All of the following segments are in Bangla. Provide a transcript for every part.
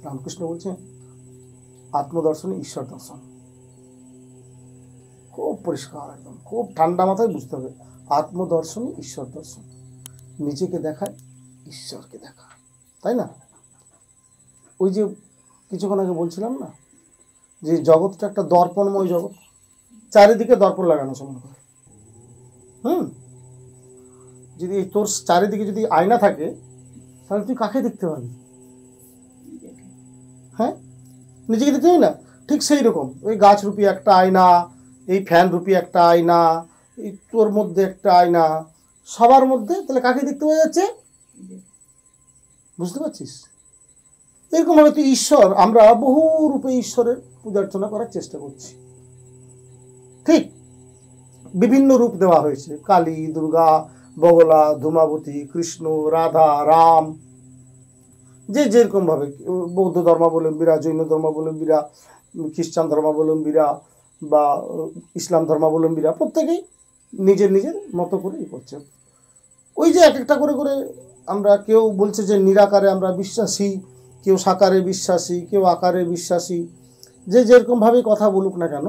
রামকৃষ্ণ বলছেন আত্মদর্শন ঈশ্বর দর্শন। খুব পরিষ্কার, একদম খুব ঠান্ডা মাথায় বুঝতে হবে। আত্মদর্শনই ঈশ্বর দর্শন, নিজেকে দেখায় ঈশ্বরকে দেখা, তাই না? ওই যে কিছুক্ষণ আগে বলছিলাম না যে জগৎটা একটা দর্পণময় জগৎ, চারিদিকে দর্পণ লাগানো সমান করে। যদি তোর চারিদিকে যদি আয়না থাকে তাহলে তুই কাকে দেখতে পাবি? হ্যাঁ, নিজেকে দেখতে পাবি না? ঠিক সেই রকম ওই গাছ রূপী একটা আয়না, এই ফ্যান রূপী একটা আয়না, এই তোর মধ্যে একটা আয়না, সবার মধ্যে তাহলে কাকে দেখতে পাওয়া যাচ্ছে? বুঝতে পারছিস? এরকমভাবে তুই ঈশ্বর, আমরা বহু রূপে ঈশ্বরের পূজা অর্চনা করার চেষ্টা করছি। ঠিক বিভিন্ন রূপ দেওয়া হয়েছে, কালী, দুর্গা, বগলা, ধূমাবতী, কৃষ্ণ, রাধা, রাম, যে যেরকমভাবে বৌদ্ধ ধর্মাবলম্বীরা, জৈন ধর্মাবলম্বীরা, খ্রিস্টান ধর্মাবলম্বীরা বা ইসলাম ধর্মাবলম্বীরা প্রত্যেকেই নিজের নিজের মতো করে করছে। ওই যে এক একটা করে করে আমরা, কেউ বলছে যে নিরাকারে আমরা বিশ্বাসী, কেউ সাকারে বিশ্বাসী, কেউ আকারে বিশ্বাসী, যে যেরকমভাবে কথা বলুক না কেন,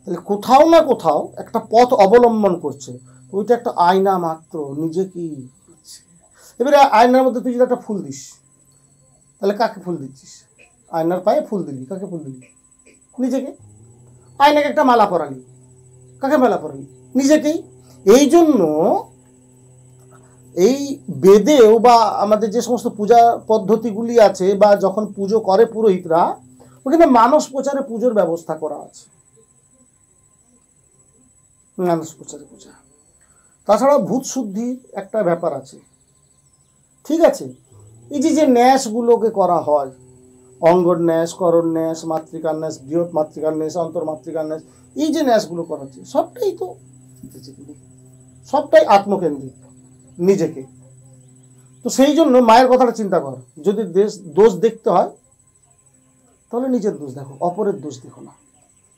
তাহলে কোথাও না কোথাও একটা পথ অবলম্বন করছে। ওইটা একটা আয়না মাত্র, নিজেকেই করছে। এবারে আয়নার মধ্যে তুই যদি একটা ফুল দিস, তাহলে কাকে ফুল দিচ্ছিস? আয়নার পায়ে ফুল দিলি, কাকে ফুল দিলি? নিজেকে। আয়নাকে একটা মালা পরালি, কাকে মালা পরালি? নিজেকেই। এই জন্য এই বেদেও বা আমাদের যে সমস্ত পূজা পদ্ধতিগুলি আছে, বা যখন পুজো করে পুরোহিতরা, ওখানে মানস প্রচারে পুজোর ব্যবস্থা করা আছে। মানস প্রচারে পূজা, তাছাড়া ভূত শুদ্ধির একটা ব্যাপার আছে। ঠিক আছে, এই যে ন্যাসগুলোকে করা হয়, অঙ্গর ন্যাস, করণ ন্যাস, মাতৃকার ন্যাস, বৃহৎ মাতৃকার ন্যাস, অন্তর্মাতৃকার ন্যাস, এই যে ন্যাসগুলো করা হচ্ছে সবটাই তো সবটাই আত্মকেন্দ্রিক, নিজেকে। তো সেই জন্য মায়ের কথাটা চিন্তা কর, যদি দোষ দেখতে হয় তাহলে নিজের দোষ দেখো, অপরের দোষ দেখো না,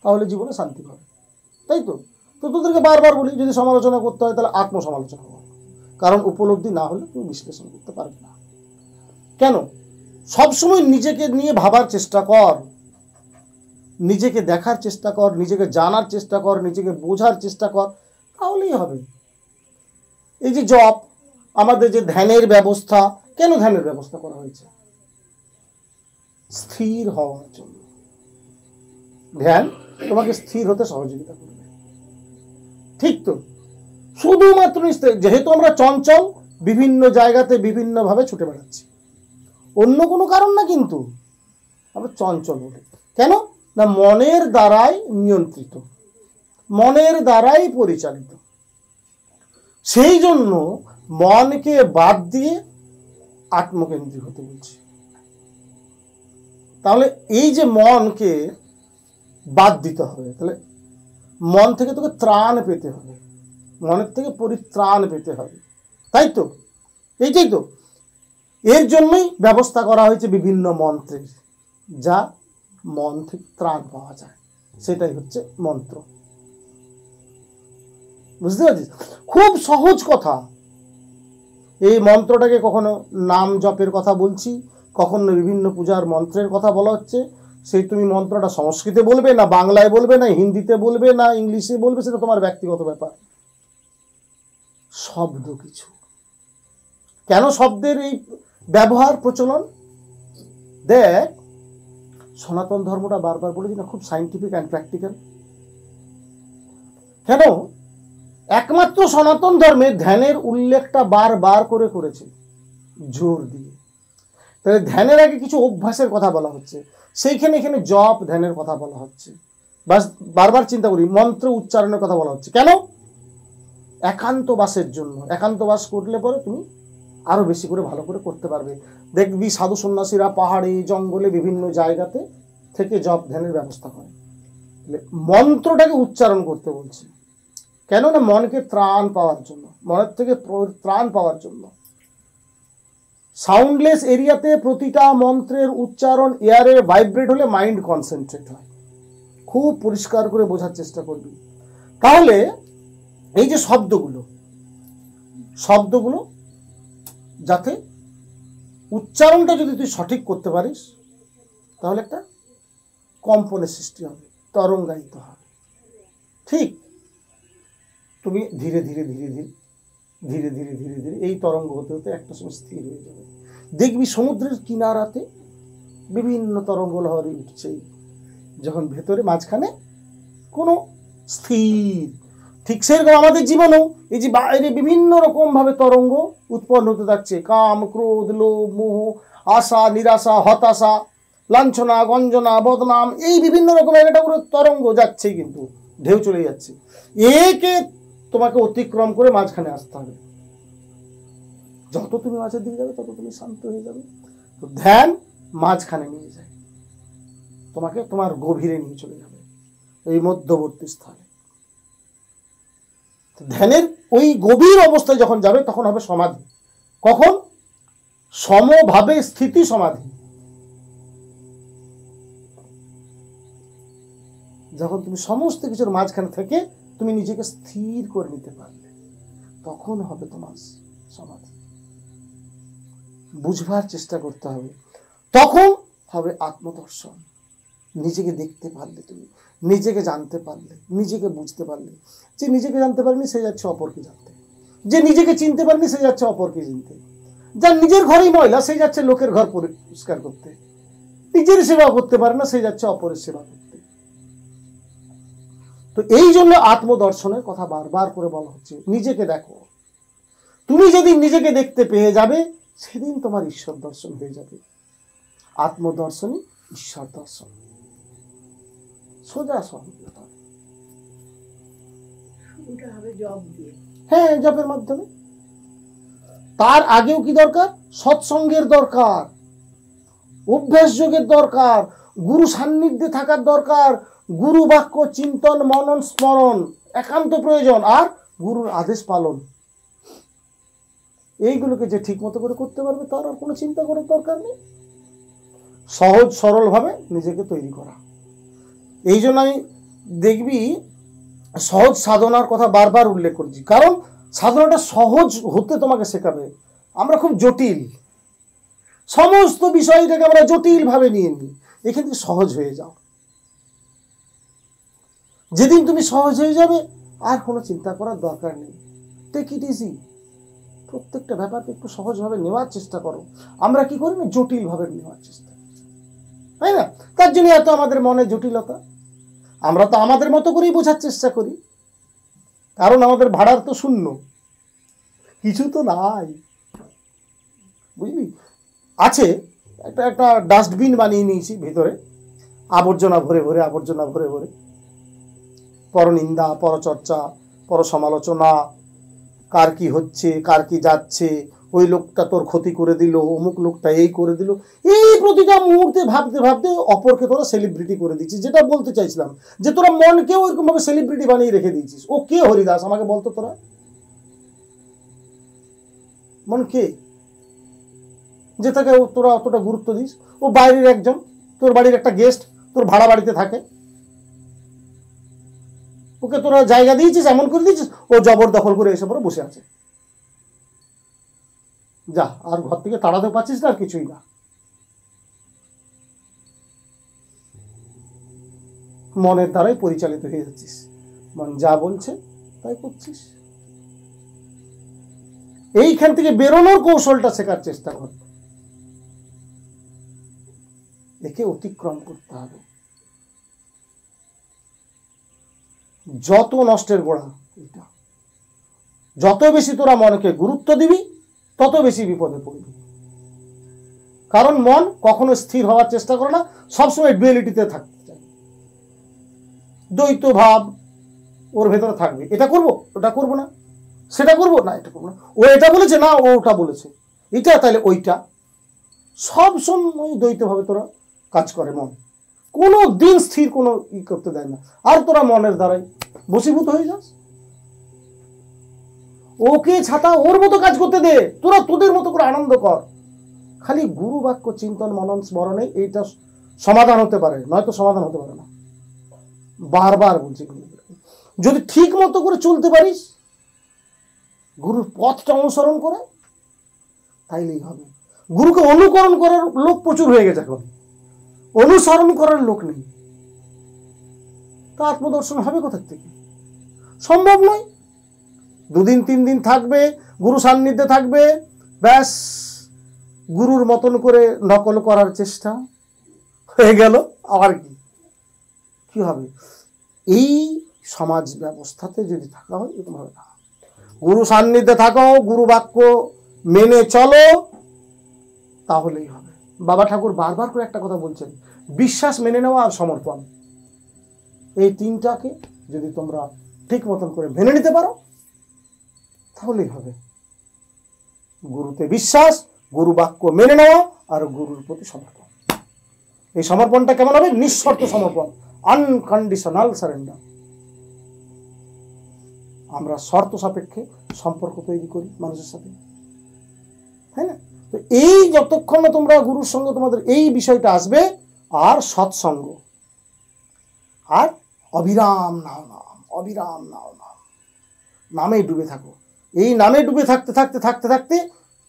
তাহলে জীবনে শান্তি পাবে। তাই তো? তো তোদেরকে বারবার বলি, যদি সমালোচনা করতে হয় তাহলে আত্মসমালোচনা করো, কারণ উপলব্ধি না হলে তুমি বিশ্লেষণ করতে পারবে না। কেন? সবসময় নিজেকে নিয়ে ভাবার চেষ্টা কর, নিজেকে দেখার চেষ্টা কর, নিজেকে জানার চেষ্টা কর, নিজেকে বোঝার চেষ্টা কর, তাহলেই হবে। এই যে জপ, আমাদের যে ধ্যানের ব্যবস্থা, কেন ধ্যানের ব্যবস্থা করা হয়েছে? স্থির হওয়ার জন্য। ধ্যান তোমাকে স্থির হতে সহযোগিতা করবে। ঠিক তো? শুধুমাত্র যেহেতু আমরা চঞ্চল, বিভিন্ন জায়গাতে বিভিন্নভাবে ছুটে বেড়াচ্ছি, অন্য কোনো কারণ না, কিন্তু আমরা চঞ্চল বলে। কেন না? মনের দ্বারাই নিয়ন্ত্রিত, মনের দ্বারাই পরিচালিত। সেই জন্য মনকে বাদ দিয়ে আত্মকেন্দ্রিক হতে বলছি। তাহলে এই যে মনকে বাদ দিতে হবে, তাহলে মন থেকে তোকে ত্রাণ পেতে হবে, মনের থেকে পরিত্রাণ পেতে হবে। তাই তো? এইটাই তো। এর জন্যই ব্যবস্থা করা হয়েছে বিভিন্ন মন্ত্রের, যা মন থেকে ত্রাণ পাওয়া যায়, সেটাই হচ্ছে মন্ত্র। বুঝতে পারছিস? খুব সহজ কথা। এই মন্ত্রটাকে কখনো নাম জপের কথা বলছি, কখনো বিভিন্ন পূজার মন্ত্রের কথা বলা হচ্ছে। সেই তুমি মন্ত্রটা সংস্কৃতে বলবে, না বাংলায় বলবে, না হিন্দিতে বলবে, না ইংলিশে বলবে, সেটা তোমার ব্যক্তিগত ব্যাপার। শব্দ কিছু। কেন শব্দের এই ব্যবহার, প্রচলন? দেখ, সনাতন ধর্মটা বারবার বলেছি না, খুব সাইন্টিফিক অ্যান্ড প্র্যাকটিক্যাল। কেন? একমাত্র সনাতন ধর্মে ধ্যানের উল্লেখটা বারবার করে করেছে, জোর দিয়ে। তাহলে ধ্যানের আগে কিছু অভ্যাসের কথা বলা হচ্ছে, সেইখানে এখানে জপ ধ্যানের কথা বলা হচ্ছে। বাস বারবার চিন্তা করি, মন্ত্র উচ্চারণের কথা বলা হচ্ছে। কেন? একান্তবাসের জন্য। একান্তবাস করলে পরে তুমি আরো বেশি করে ভালো করে করতে পারবে। দেখবি সাধু সন্ন্যাসীরা পাহাড়ে, জঙ্গলে, বিভিন্ন জায়গাতে থেকে জপ ধ্যানের ব্যবস্থা করে। মন্ত্রটাকে উচ্চারণ করতে বলছে কেন? না মনকে ত্রাণ পাওয়ার জন্য, মনের থেকে ত্রাণ পাওয়ার জন্য। সাউন্ডলেস এরিয়াতে প্রতিটা মন্ত্রের উচ্চারণ এয়ারে ভাইব্রেট হলে মাইন্ড কনসেন্ট্রেট হয়। খুব পরিষ্কার করে বোঝার চেষ্টা করবি। তাহলে এই যে শব্দগুলো যাতে উচ্চারণটা যদি তুই সঠিক করতে পারিস তাহলে একটা কম্পনের সৃষ্টি হবে, তরঙ্গায়িত হবে। ঠিক তুমি ধীরে ধীরে ধীরে ধীরে ধীরে ধীরে ধীরে ধীরে এই তরঙ্গ হতে হতে একটা সময় স্থির হয়ে যাবে। দেখবি সমুদ্রের কিনারাতে বিভিন্ন তরঙ্গ লহরী উঠছে, যখন ভেতরে মাঝখানে কোনো স্থির। ঠিক সেরকম আমাদের জীবনেও এই যে বাইরে বিভিন্ন রকমভাবে তরঙ্গ উৎপন্ন হতে থাকছে, কাম, ক্রোধ, লোভ, মোহ, আশা, নিরাশা, হতাশা, লাঞ্ছনা, গঞ্জনা, বদনাম, এই বিভিন্ন রকমের একটা করে তরঙ্গ যাচ্ছে, কিন্তু ঢেউ চলে যাচ্ছে। একে তোমাকে অতিক্রম করে মাঝখানে আসতে হবে। যত তুমি মাঝের দিকে যাবে তত তুমি শান্ত হয়ে যাবে। তো ধ্যান মাঝখানে নিয়ে যায়, তোমাকে তোমার গভীরে নিয়ে চলে যাবে, এই মধ্যবর্তী স্থানে। ধ্যানের ওই গভীর অবস্থায় যখন যাবে তখন হবে সমাধি। কখন? সমভাবে স্থিতি সমাধি। যখন তুমি সমস্ত কিছুর মাঝখানে থেকে তুমি নিজেকে স্থির করে নিতে পারলে তখন হবে তোমার সমাধি। বুঝবার চেষ্টা করতে হবে। তখন হবে আত্মদর্শন। নিজেকে দেখতে পারলে, তুমি নিজেকে জানতে পারলে, নিজেকে বুঝতে পারলে। যে নিজেকে জানতে পারেনি সে যাচ্ছে অপরকে জানতে, যে নিজেকে চিনতে পারেনি সে যাচ্ছে অপরকে চিনতে, যার নিজের ঘরেই ময়লা সে যাচ্ছে লোকের ঘর পরিষ্কার করতে, নিজের সেবা করতে পারে না সে যাচ্ছে অপরের সেবা করতে। তো এই জন্য আত্মদর্শনের কথা বারবার করে বলা হচ্ছে। নিজেকে দেখো। তুমি যেদিন নিজেকে দেখতে পেয়ে যাবে সেদিন তোমার ঈশ্বর দর্শন হয়ে যাবে। আত্মদর্শনই ঈশ্বর দর্শন। সোজা সহজ। হ্যাঁ, জপের মাধ্যমে। তার আগেও কি দরকার? সৎসঙ্গের দরকার, অভ্যাস যোগের দরকার, গুরু সান্নিধ্যে থাকার দরকার, গুরু বাক্য চিন্তন মনন স্মরণ একান্ত প্রয়োজন, আর গুরুর আদেশ পালন। এইগুলোকে যে ঠিক মতো করে করতে পারবে তার আর কোনো চিন্তা করার দরকার নেই। সহজ সরলভাবে নিজেকে তৈরি করা। এই জন্য আমি দেখবি সহজ সাধনার কথা বারবার উল্লেখ করছি, কারণ সাধনাটা সহজ হতে তোমাকে শেখাবে। আমরা খুব জটিল, সমস্ত বিষয়টাকে আমরা জটিল ভাবে নিয়ে নিই। এখান থেকে সহজ হয়ে যাও। যেদিন তুমি সহজ হয়ে যাবে আর কোনো চিন্তা করার দরকার নেই। Take it easy. প্রত্যেকটা ব্যাপারকে একটু সহজভাবে নেওয়ার চেষ্টা করো। আমরা কি করি না, জটিল ভাবে নেওয়ার চেষ্টা করি, তাই না? তার জন্য এত আমাদের মনে জটিলতা। আমরা তো আমাদের মতো করেই বোঝার চেষ্টা করি, কারণ আমাদের ভাড়ার তো শূন্য, কিছু তো নাই, বুঝলি? আছে একটা ডাস্টবিন বানিয়ে নিয়েছি, ভেতরে আবর্জনা ভরে ভরে, আবর্জনা ভরে ভরে, পরনিন্দা, পরচর্চা, পর সমালোচনা, কার কি হচ্ছে, কার কি যাচ্ছে, ওই লোকটা তোর ক্ষতি করে দিল, অমুক লোকটা এই করে দিল, এই প্রতিটা মুহূর্তে ভাবতে ভাবতে অপরকে তোরা সেলিব্রিটি করে দিচ্ছিস। যেটা বলতে চাইছিলাম, যে তোরা মনকেও এরকম ভাবে সেলিব্রিটি বানিয়ে রেখে দিয়েছিস। ও কে হরিদাস আমাকে বলতো? তোরা মন কে, যে তাকে তোরা অতটা গুরুত্ব দিস? ও বাইরের একজন, তোর বাড়ির একটা গেস্ট, তোর ভাড়া বাড়িতে থাকে, ওকে তোরা জায়গা দিয়েছিস, এমন করে দিয়েছিস ও জবরদখল করে এসে পরে বসে আছে। যা, আর ঘর থেকে তাড়াতে পারছিস না, আর কিছুই না। মনের দ্বারাই পরিচালিত হয়ে যাচ্ছিস, মন যা বলছে তাই করছিস। এইখান থেকে বেরোনোর কৌশলটা শেখার চেষ্টা কর। একে অতিক্রম করতে হবে। যত নষ্টের গোড়া এটা, যত বেশি তোরা মনকে গুরুত্ব দিবি তত বেশি বিপদে পড়বি। কারণ মন কখনো স্থির হওয়ার চেষ্টা করে না, সবসময় ডুয়ালিটিতে থাকতে চায়। দ্বৈত ভাব ওর ভেতরে থাকবে। এটা করবো, ওটা করবো না, সেটা করবো না, এটা করবো না, ও এটা বলেছে না, ও ওটা বলেছে, এটা তাহলে ওইটা, সব সময় দ্বৈত ভাবে তোরা কাজ করে মন। কোনো দিন স্থির কোনো ই করতে দেয় না, আর তোরা মনের দ্বারাই বশীভূত হয়ে যাস। ওকে ছাতা ওর মতো কাজ করতে দে, তোরা তোদের মতো করে আনন্দ কর। খালি গুরু বাক্য চিন্তন মনন স্মরণে এইটা সমাধান হতে পারে, নয়তো সমাধান হতে পারে না। বারবার বলছি, যদি ঠিক মতো করে চলতে পারিস, গুরুর পথটা অনুসরণ করে, তাইলেই হবে। গুরুকে অনুকরণ করার লোক প্রচুর হয়ে গেছে, এখন অনুসরণ করার লোক নেই। তা আত্মদর্শন হবে কোথা থেকে? সম্ভব নয়। 2 দিন 3 দিন থাকবে, গুরু সান্নিধ্যে থাকবে, ব্যাস গুরুর মতন করে নকল করার চেষ্টা হয়ে গেল। আবার কি হবে? এই সমাজ ব্যবস্থাতে যদি থাকা হয় এরকম হবে না। গুরু সান্নিধ্যে থাকো, গুরু বাক্য মেনে চলো, তাহলেই হবে। বাবা ঠাকুর বারবার করে একটা কথা বলছেন, বিশ্বাস, মেনে নেওয়া আর সমর্পণ, এই 3টাকে যদি তোমরা ঠিক মতন করে মেনে নিতে পারো তাহলেই হবে। গুরুতে বিশ্বাস, গুরু বাক্য মেনে নেওয়া আর গুরুর প্রতি সমর্পণ। এই সমর্পণটা কেমন হবে? নিঃশর্ত সমর্পণ, আনকন্ডিশনাল সারেন্ডার। আমরা শর্ত সাপেক্ষে সম্পর্ক তৈরি করি মানুষের সাথে, তাই না? তো এই যতক্ষণ না তোমরা গুরুর সঙ্গে তোমাদের এই বিষয়টা আসবে, আর সৎসঙ্গ, আর অবিরাম নাও নাম, অবিরাম নাও নাম, নামে ডুবে থাকো। এই নামে ডুবে থাকতে থাকতে থাকতে থাকতে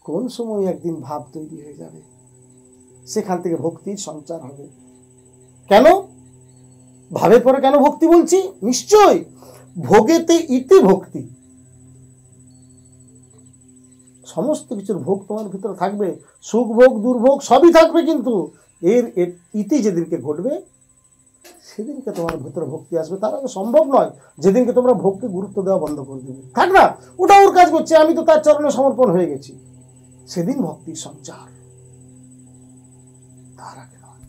কোন সময় একদিন ভাব তৈরি হয়ে যাবে, সেখান থেকে ভক্তির সঞ্চার হবে। কেন ভাবের পরে কেন ভক্তি বলছি? নিশ্চয় ভোগেতে ইতি ভক্তি। সমস্ত কিছুর ভোগ তোমার ভিতরে থাকবে, সুখ ভোগ দুর্ভোগ সবই থাকবে, কিন্তু এর ইতি যেদিনকে ঘটবে সেদিনকে তোমার ভিতরে ভক্তি আসবে। তার আগে সম্ভব নয়। যেদিনকে তোমরা ভোগকে গুরুত্ব দেওয়া বন্ধ করে দেবে, থাক না, ওটা ওর কাজ করছে, আমি তো তার চরণে সমর্পণ হয়ে গেছি, সেদিন ভক্তির সঞ্চার, তার আগে নয়।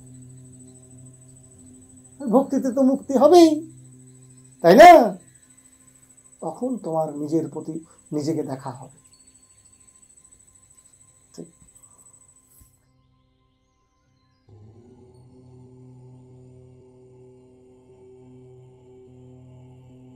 ভক্তিতে তো মুক্তি হবেই, তাই না? তখন তোমার নিজের প্রতি নিজেকে দেখা হবে।